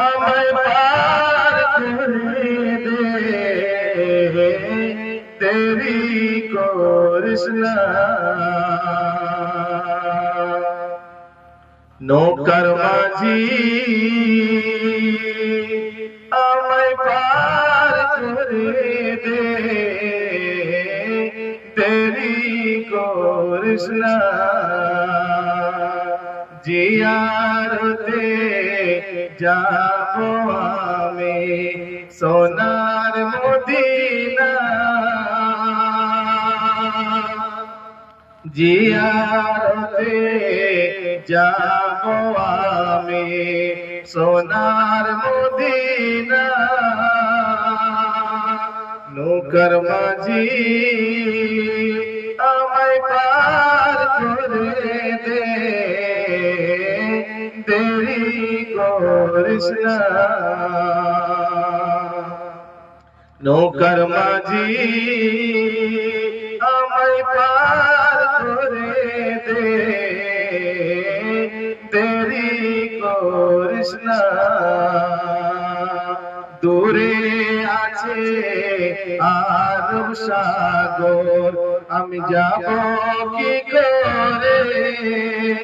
আমায় পার করে দে, দেরি করিস না। নৌকার মাঝি আমায় পার করে দে, দেরি করিস না। জিয়ারতে যাবো আমি সোনার মদিনা, জিয়ারতে যাবো আমি সোনার মদিনা। নৌকার মাঝি আমায় পার করে দে, দেরি করিস না। নৌকার মাঝি আমায় পার করে দে, দেরি করিস না। দূরে আছে আরব সাগর, আমি যাব কি করে।